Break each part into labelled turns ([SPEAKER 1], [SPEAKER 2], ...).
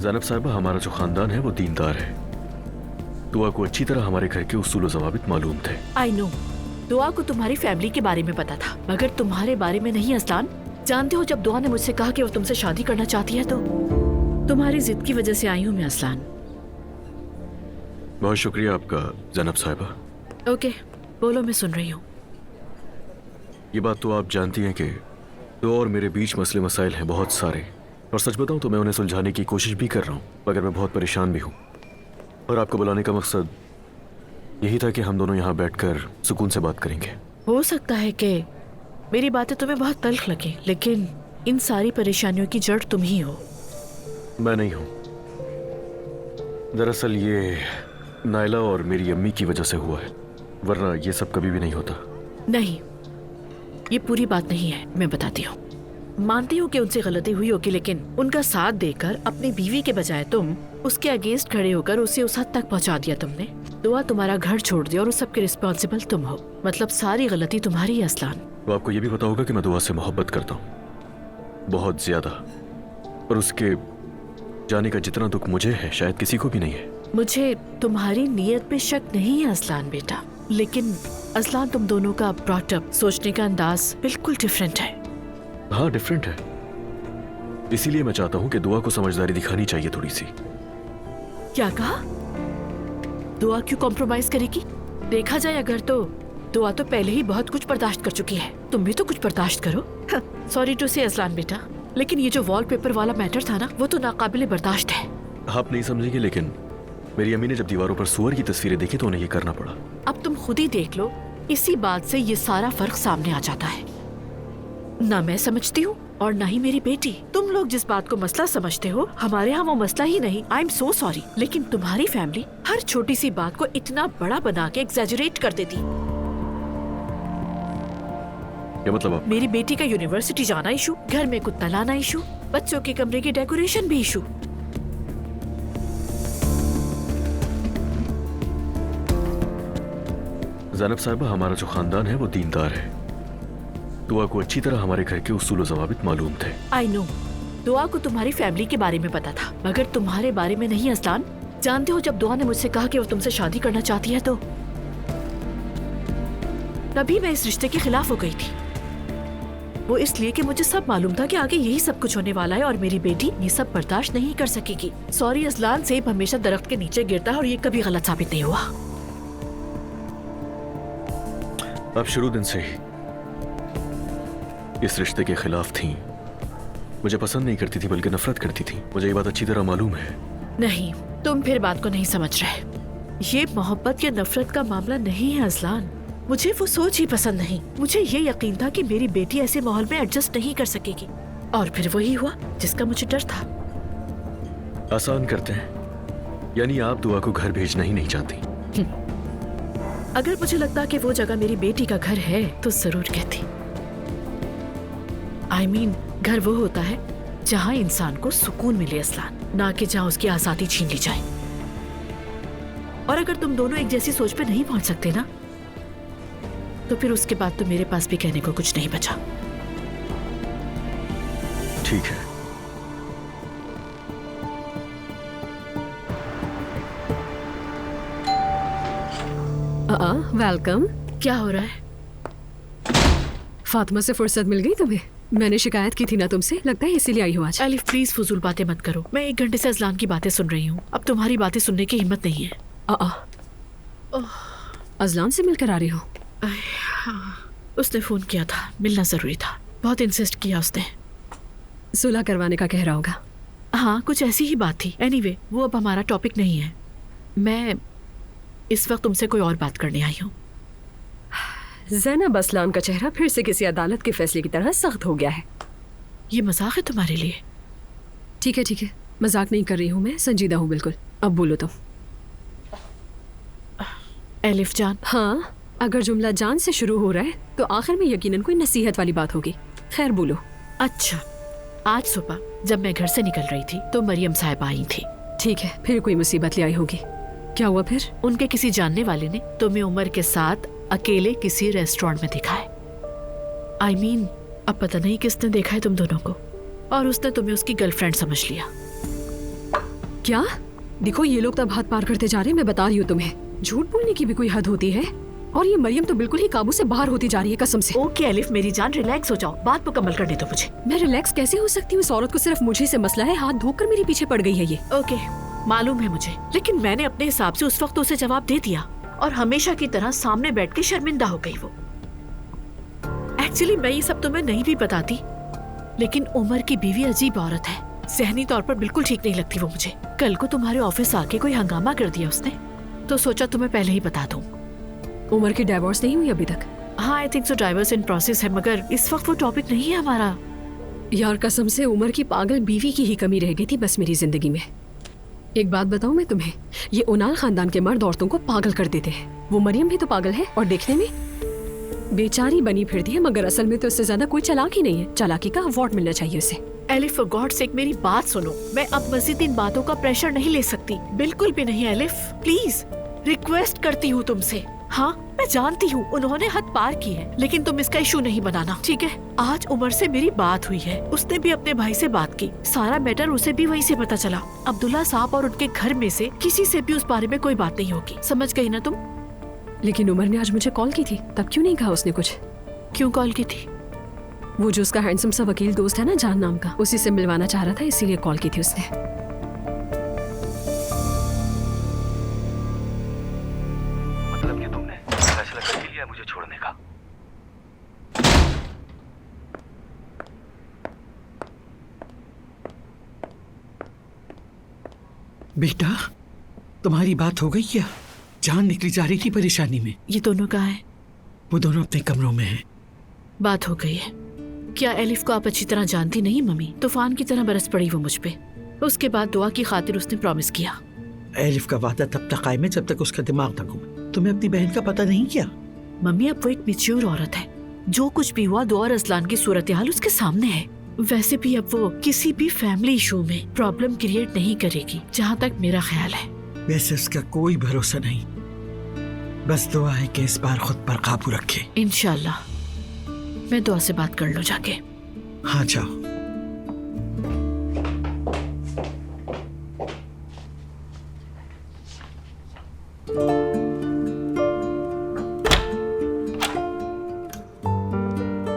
[SPEAKER 1] ज़ैनब साहिबा, हमारा जो खानदान है वो दीनदार है। दुआ को अच्छी तरह हमारे घर के उसूल व ज़वाबित मालूम थे।
[SPEAKER 2] आई नो, दुआ को तुम्हारी फैमिली के बारे में पता था, मगर तुम्हारे बारे में नहीं असलान। जानते हो, जब दुआ ने मुझसे कहा कि वो तुमसे शादी करना चाहती है तो तुम्हारी जिद की वजह से आई हूँ मैं असलान।
[SPEAKER 1] बहुत शुक्रिया आपका ज़ैनब साहिबा।
[SPEAKER 2] ओके, बोलो, मैं सुन रही हूँ।
[SPEAKER 1] ये बात तो आप जानती हैं कि दुआ और मेरे बीच मसले मसाइल हैं बहुत सारे, और सच बताऊं तो मैं उन्हें सुलझाने की कोशिश भी कर रहा हूँ, मगर मैं बहुत परेशान भी हूँ। और आपको बुलाने का मकसद यही था कि हम दोनों यहाँ बैठकर सुकून से बात करेंगे।
[SPEAKER 2] हो सकता है कि मेरी बातें तुम्हें बहुत तल्ख लगे, लेकिन इन सारी परेशानियों की जड़ तुम ही हो।
[SPEAKER 1] मैं नहीं हूँ। दरअसल ये नायला और मेरी अम्मी की वजह से हुआ है, वरना ये सब कभी भी नहीं होता।
[SPEAKER 2] नहीं, ये पूरी बात नहीं है, मैं बताती हूँ। मानती हूँ कि उनसे गलती हुई होगी, लेकिन उनका साथ देकर अपनी बीवी के बजाय तुम उसके अगेंस्ट खड़े होकर उसे उस हद तक पहुँचा दिया तुमने। दुआ तुम्हारा घर छोड़ दिया और उस सब के रिस्पॉन्सिबल तुम हो। मतलब सारी गलती तुम्हारी है असलान।
[SPEAKER 1] तो आपको ये भी पता होगा कि मैं दुआ से मोहब्बत करता हूँ, बहुत ज्यादा। और उसके जाने का जितना दुख मुझे है शायद किसी को भी नहीं है।
[SPEAKER 2] मुझे तुम्हारी नीयत पे शक नहीं है असलान बेटा, लेकिन असलान तुम दोनों का ब्रॉटअप, सोचने का अंदाज बिल्कुल डिफरेंट है।
[SPEAKER 1] हाँ, डिफरेंट है। इसीलिए मैं चाहता हूँ कि दुआ को समझदारी दिखानी चाहिए थोड़ी सी।
[SPEAKER 2] क्या कहा? दुआ क्यों कॉम्प्रोमाइज करेगी? देखा जाए अगर तो दुआ तो पहले ही बहुत कुछ बर्दाश्त कर चुकी है, तुम भी तो कुछ बर्दाश्त करो। सॉरी टू से असलान बेटा, लेकिन ये जो वॉलपेपर वाला मैटर था ना, वो तो नाकाबिले बर्दाश्त है।
[SPEAKER 1] आप नहीं समझेंगे, लेकिन मेरी अम्मी ने जब दीवारों पर सूअर की तस्वीरें देखी तो उन्हें ये करना पड़ा।
[SPEAKER 2] अब तुम खुद ही देख लो, इसी बात से ये सारा फर्क सामने आ जाता है। ना मैं समझती हूँ और ना ही मेरी बेटी। तुम लोग जिस बात को मसला समझते हो, हमारे यहाँ वो मसला ही नहीं। आई एम सो सॉरी, लेकिन तुम्हारी फैमिली हर छोटी सी बात को इतना बड़ा बना के एग्जैजरेट कर देती।
[SPEAKER 1] क्या मतलब आप?
[SPEAKER 2] मेरी बेटी का यूनिवर्सिटी जाना इशू, घर में कुत्ता लाना इशू, बच्चों के कमरे की डेकोरेशन भी इशू।
[SPEAKER 1] ज़ैनब साहिबा, हमारा जो खानदान है वो दीनदार है। दुआ को अच्छी तरह हमारे घर के उसूल व ज़वाबित मालूम थे।
[SPEAKER 2] आई नो, दुआ को तुम्हारी फैमिली के बारे में पता था, मगर तुम्हारे बारे में नहीं असलान। जानते हो, जब दुआ ने मुझसे कहा कि वो तुमसे शादी करना चाहती है तो तभी मैं इस रिश्ते के खिलाफ हो गई थी। वो इसलिए कि मुझे सब मालूम था कि आगे यही सब कुछ होने वाला है और मेरी बेटी ये सब बर्दाश्त नहीं कर सकेगी। सॉरी असलान, सेब हमेशा दरख्त के नीचे गिरता है और ये कभी गलत साबित नहीं हुआ।
[SPEAKER 1] आप शुरू दिन से ही इस रिश्ते के खिलाफ थीं। मुझे पसंद नहीं करती थी, बल्कि नफरत करती थी। मुझे ये बात अच्छी तरह मालूम है।
[SPEAKER 2] नहीं, तुम फिर बात को नहीं समझ रहे। ये मोहब्बत या नफरत का मामला नहीं है असलान। मुझे वो सोच ही पसंद नहीं। मुझे ये यकीन था कि मेरी बेटी ऐसे माहौल में एडजस्ट नहीं कर सकेगी, और फिर वही हुआ जिसका मुझे डर था।
[SPEAKER 1] आसान करते हैं, यानी आप दुआ को घर भेजना ही नहीं चाहती।
[SPEAKER 2] अगर मुझे लगता कि वो जगह मेरी बेटी का घर है तो जरूर कहती। आई मीन, घर वो होता है जहाँ इंसान को सुकून मिले असलान, ना कि जहाँ उसकी आजादी छीन ली जाए। और अगर तुम दोनों एक जैसी सोच पे नहीं पहुंच सकते ना, तो फिर उसके बाद तो मेरे पास भी कहने को कुछ नहीं बचा।
[SPEAKER 1] ठीक है।
[SPEAKER 3] वेलकम।
[SPEAKER 2] क्या हो रहा है?
[SPEAKER 3] फातिमा से फुर्सत मिल गई तुम्हें? मैंने शिकायत की थी ना तुमसे, लगता है इसीलिए आई हो आज।
[SPEAKER 2] अलिफ प्लीज फजूल बातें मत करो। मैं 1 घंटे से अजलान की बातें सुन रही हूँ, अब तुम्हारी बातें सुनने की हिम्मत नहीं है।
[SPEAKER 3] अजलान से मिलकर आ रही हो?
[SPEAKER 2] उसने फोन किया था, मिलना जरूरी था, बहुत इंसिस्ट किया उसने।
[SPEAKER 3] सुलह करवाने का कह रहा होगा।
[SPEAKER 2] हाँ, कुछ ऐसी ही बात थी। एनीवे, वो अब हमारा टॉपिक नहीं है। मैं इस वक्त तुमसे कोई और बात करने आई हूँ।
[SPEAKER 3] ज़ैनब असलान का चेहरा फिर से किसी अदालत के फैसले की तरह सख्त हो गया है।
[SPEAKER 2] ये मजाक है तुम्हारे लिए?
[SPEAKER 3] ठीक है ठीक है, मजाक नहीं कर रही हूँ मैं, संजीदा हूँ बिल्कुल। अब बोलो तुम।
[SPEAKER 2] एलिफ जान।
[SPEAKER 3] हाँ, अगर जुमला जान से शुरू हो रहा है तो आखिर में यकीनन कोई नसीहत वाली बात होगी। खैर बोलो।
[SPEAKER 2] अच्छा, आज सुबह जब मैं घर से निकल रही थी तो मरियम साहिबा आई थी।
[SPEAKER 3] ठीक है, फिर कोई मुसीबत ले आई होगी। क्या हुआ फिर?
[SPEAKER 2] उनके किसी जानने वाले ने तुम्हें उमर के साथ अकेले किसी रेस्टोरेंट में दिखा है। आई मीन, अब पता नहीं किसने देखा है तुम दोनों को, और उसने तुम्हें उसकी गर्लफ्रेंड समझ लिया।
[SPEAKER 3] क्या? देखो ये लोग तब हाथ पार करते जा रहे हैं, मैं बता रही हूँ तुम्हें। झूठ बोलने की भी कोई हद होती है। और ये मरियम तो बिल्कुल ही काबू से बाहर होती जा रही है, कसम से।
[SPEAKER 2] ओके एलिफ मेरी जान, रिलैक्स हो जाओ, बात मुकम्मल करने दो मुझे।
[SPEAKER 3] मैं रिलैक्स कैसे हो सकती हूँ? इस औरत को सिर्फ मुझे से मसला है, हाथ धोकर मेरे पीछे पड़ गई है ये।
[SPEAKER 2] ओके मालूम है मुझे, लेकिन मैंने अपने हिसाब से उस वक्त उसे जवाब दे दिया और हमेशा की तरह सामने बैठ के शर्मिंदा हो गई वो। एक्चुअली मैं ये सब तुम्हें नहीं भी बताती, लेकिन उमर की बीवी अजीब औरत है, ज़हनी तौर पर बिल्कुल ठीक नहीं लगती वो मुझे। कल को तुम्हारे ऑफिस आके कोई हंगामा कर दिया उसने, तो सोचा तुम्हें पहले ही बता दूं।
[SPEAKER 3] उमर की डाइवोर्स नहीं हुई अभी तक?
[SPEAKER 2] हाँ I think so, divorce in process है, मगर इस वक्त वो टॉपिक नहीं है हमारा।
[SPEAKER 3] यार कसम से उमर की पागल बीवी की ही कमी रह गई थी बस मेरी जिंदगी में। एक बात बताऊं मैं तुम्हें, ये उनाल खानदान के मर्द औरतों को पागल कर देते हैं। वो मरियम भी तो पागल है और देखने में बेचारी बनी फिरती है, मगर असल में तो इससे ज्यादा कोई चालाक ही नहीं है। चालाकी का अवार्ड मिलना चाहिए उसे।
[SPEAKER 2] एलिफ फॉर गॉड सेक मेरी बात सुनो, मैं अब मजीद इन बातों का प्रेशर नहीं ले सकती, बिल्कुल भी नहीं। एलिफ प्लीज रिक्वेस्ट करती हूँ तुमसे। हाँ मैं जानती हूँ उन्होंने हद पार की है, लेकिन तुम इसका इशू नहीं बनाना, ठीक है? आज उमर से मेरी बात हुई है, उसने भी अपने भाई से बात की, सारा मैटर उसे भी वहीं से पता चला। अब्दुल्ला साहब और उनके घर में से किसी से भी उस बारे में कोई बात नहीं होगी, समझ गई ना तुम?
[SPEAKER 3] लेकिन उमर ने आज मुझे कॉल की थी, तब क्यों नहीं कहा उसने कुछ?
[SPEAKER 2] क्यों कॉल की थी?
[SPEAKER 3] वो जो उसका हैंडसम सा वकील दोस्त है ना, जान नाम का, उसी से मिलवाना चाह रहा था, इसीलिए कॉल की थी उसने।
[SPEAKER 4] मतलब कि तुमने फैसला कर लिया मुझे छोड़ने का?
[SPEAKER 5] बेटा तुम्हारी बात हो गई क्या? जान निकली जा रही थी परेशानी में।
[SPEAKER 2] ये दोनों कहाँ हैं?
[SPEAKER 5] वो दोनों अपने कमरों में हैं।
[SPEAKER 2] बात हो गई है। क्या एलिफ को आप अच्छी तरह जानती नहीं मम्मी? तूफान की तरह बरस पड़ी वो मुझ पे। उसके बाद दुआ की खातिर उसने प्रॉमिस किया।
[SPEAKER 5] एलिफ का वादा तब तक कायम है जब तक उसका दिमाग न घूमे। तुम्हें अपनी बहन का पता नहीं क्या?
[SPEAKER 2] मम्मी अब वो एक मैच्योर औरत है, जो कुछ भी हुआ दुआ और असलान की सूरत हाल उसके सामने है। वैसे भी अब वो किसी भी फैमिली इशू में प्रॉब्लम क्रिएट नहीं करेगी, जहाँ तक मेरा ख्याल है।
[SPEAKER 5] वैसे उसका कोई भरोसा नहीं, बस दुआ है कि इस बार खुद पर काबू रखे।
[SPEAKER 2] इंशाल्लाह। मैं दुआ से बात कर लो जाके।
[SPEAKER 5] हाँ जाओ।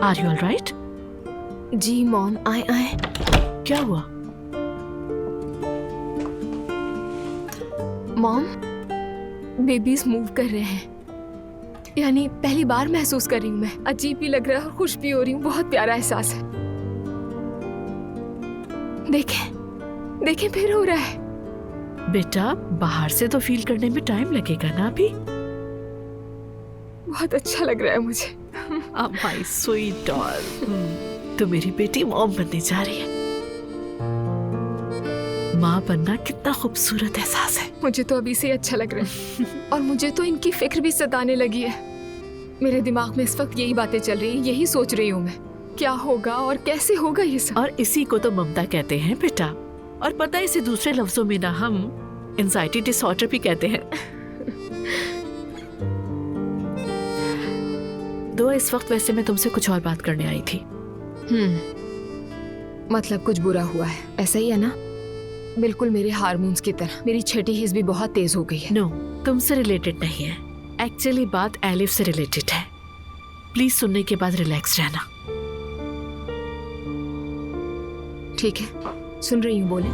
[SPEAKER 2] Are you all right?
[SPEAKER 6] जी मॉम, आए।
[SPEAKER 2] क्या हुआ?
[SPEAKER 6] मॉम, बेबीज मूव कर रहे हैं, यानी पहली बार महसूस कर रही हूँ मैं। अजीब भी लग रहा है और खुश भी हो रही हूँ, बहुत प्यारा एहसास है। देखें फिर हो रहा है।
[SPEAKER 2] बेटा बाहर से तो फील करने में टाइम लगेगा ना अभी।
[SPEAKER 6] बहुत अच्छा लग रहा है मुझे।
[SPEAKER 2] माय स्वीट डॉल, तो मेरी बेटी मॉम बनने जा रही है। माँ बनना कितना खूबसूरत एहसास है।
[SPEAKER 6] मुझे तो अभी से ही अच्छा लग रहा है और मुझे तो इनकी फिक्र भी सताने लगी है। मेरे दिमाग में इस वक्त यही बातें चल रही हैं, यही सोच रही हूँ मैं, क्या होगा और कैसे होगा ये सब।
[SPEAKER 2] और इसी को तो ममता कहते हैं बेटा, और पता है इसे दूसरे लफ्जों में ना हम एंजाइटी डिसऑर्डर भी कहते हैं। दो इस वक्त वैसे मैं तुमसे कुछ और बात करने आई थी।
[SPEAKER 6] मतलब कुछ बुरा हुआ है, ऐसा ही है ना? बिल्कुल मेरे हार्मोन्स की तरह मेरी छठी हिस्स भी बहुत तेज हो गई है।
[SPEAKER 2] नो, तुमसे रिलेटेड नहीं है, एक्चुअली बात एलिफ से रिलेटेड है। प्लीज सुनने के बाद रिलैक्स रहना।
[SPEAKER 6] ठीक है, सुन रही हूँ, बोले।